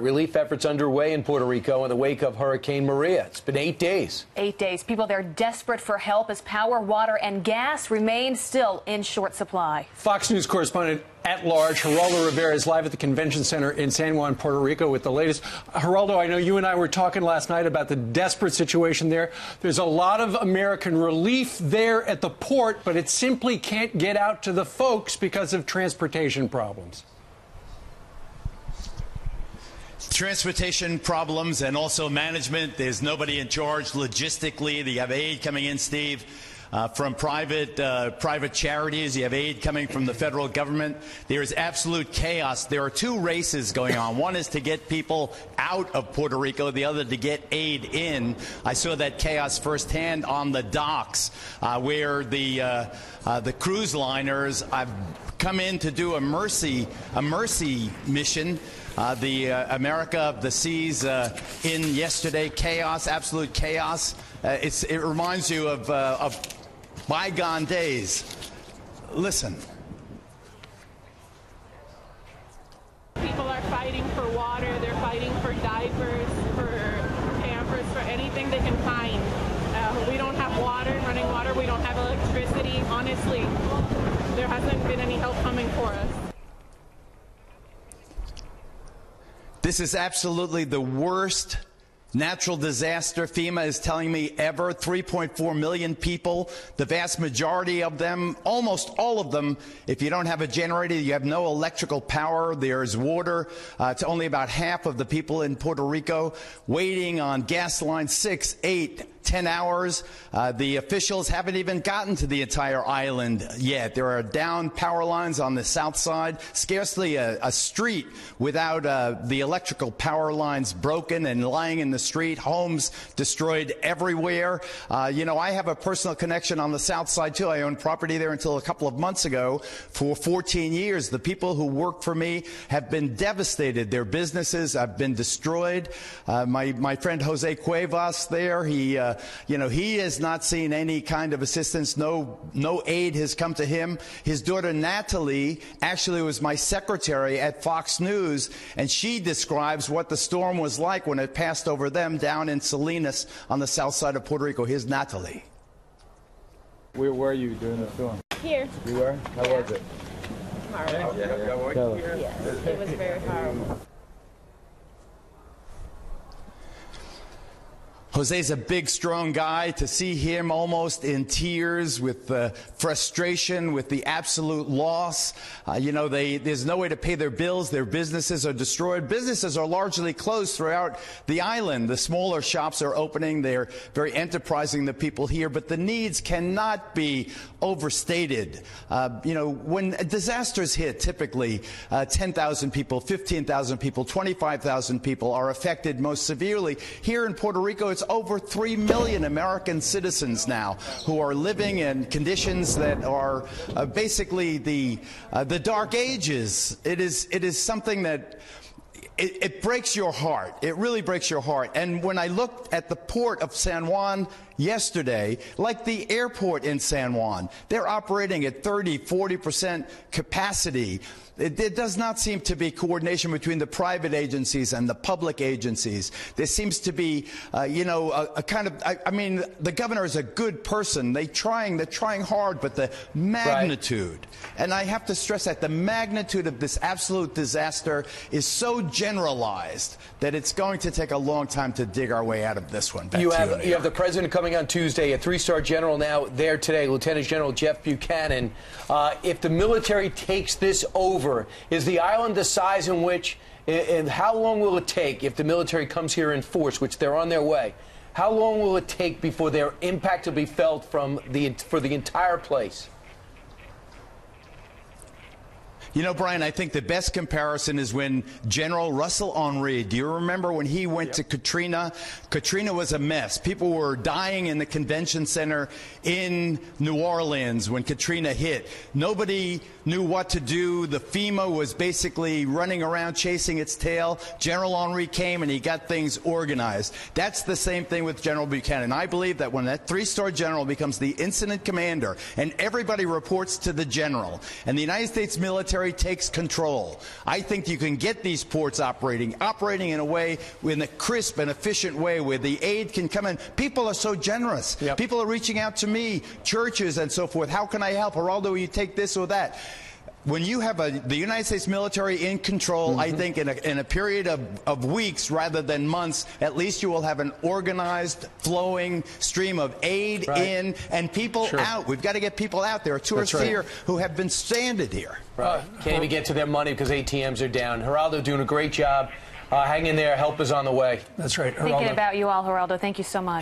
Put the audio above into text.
Relief efforts underway in Puerto Rico in the wake of Hurricane Maria. It's been 8 days. 8 days. People there desperate for help as power, water, and gas remain still in short supply. Fox News correspondent-at-large Geraldo Rivera is live at the convention center in San Juan, Puerto Rico with the latest. Geraldo, I know you and I were talking last night about the desperate situation there. There's a lot of American relief there at the port, but it simply can't get out to the folks because of transportation problems. Transportation problems and also management. There's nobody in charge logistically. You have aid coming in, Steve, from private charities. You have aid coming from the federal government. There is absolute chaos. There are two races going on. One is to get people out of Puerto Rico, the other to get aid in. I saw that chaos firsthand on the docks where the cruise liners have come in to do a mercy mission. The America of the Seas in yesterday, chaos, absolute chaos. It reminds you of bygone days. Listen. People are fighting for water. They're fighting for diapers, for Pampers, for anything they can find. We don't have water, running water. We don't have electricity. Honestly, there hasn't been any help coming for us. This is absolutely the worst natural disaster, FEMA is telling me, ever. 3.4 million people, the vast majority of them, almost all of them, if you don't have a generator, you have no electrical power. There's water to only about half of the people in Puerto Rico, waiting on gas lines 6, 8, 10 hours. The officials haven't even gotten to the entire island yet. There are down power lines on the south side, scarcely a street without the electrical power lines broken and lying in the street, homes destroyed everywhere. You know, I have a personal connection on the south side, too. I owned property there until a couple of months ago for 14 years. The people who work for me have been devastated. Their businesses have been destroyed. My friend Jose Cuevas there, he has not seen any kind of assistance. No aid has come to him. His daughter Natalie actually was my secretary at Fox News, and she describes what the storm was like when it passed over them down in Salinas on the south side of Puerto Rico. Here's Natalie. Where were you during the storm? Here. You were? How was it? Horrible. Yes, it was very horrible. Jose's a big, strong guy. To see him almost in tears with the frustration, with the absolute loss. There's no way to pay their bills. Their businesses are destroyed. Businesses are largely closed throughout the island. The smaller shops are opening. They're very enterprising, the people here. But the needs cannot be overstated. When disasters hit, typically 10,000 people, 15,000 people, 25,000 people are affected most severely. Here in Puerto Rico, it's over 3 million American citizens now who are living in conditions that are basically the dark ages. It is something that it breaks your heart. It really breaks your heart. And when I looked at the port of San Juan yesterday, like the airport in San Juan, they're operating at 30–40% capacity. There does not seem to be coordination between the private agencies and the public agencies. There seems to be, a kind of, the governor is a good person. They're trying hard, but the magnitude, and I have to stress that the magnitude of this absolute disaster is so generalized that it's going to take a long time to dig our way out of this one. You have the president coming on Tuesday, a 3-star general now there today, Lieutenant General Jeff Buchanan. If the military takes this over, is the island the size in which, and how long will it take if the military comes here in force, which they're on their way? How long will it take before their impact will be felt for the entire place? You know, Brian, I think the best comparison is when General Russell Henry, do you remember when he went to Katrina? Katrina was a mess. People were dying in the convention center in New Orleans when Katrina hit. Nobody knew what to do. The FEMA was basically running around chasing its tail. General Henry came and he got things organized. That's the same thing with General Buchanan. I believe that when that 3-star general becomes the incident commander and everybody reports to the general, and the United States military military takes control, I think you can get these ports operating in a way, in a crisp and efficient way where the aid can come in. People are so generous. Yep. People are reaching out to me, churches and so forth. How can I help? Geraldo, will you take this or that? When you have the United States military in control, I think in a period of weeks rather than months, at least you will have an organized, flowing stream of aid in and people out. We've got to get people out. There are tourists here who have been stranded here. Can't even get to their money because ATMs are down. Geraldo doing a great job. Hang in there. Help is on the way. That's right. Thinking about you all, Geraldo. Thank you so much.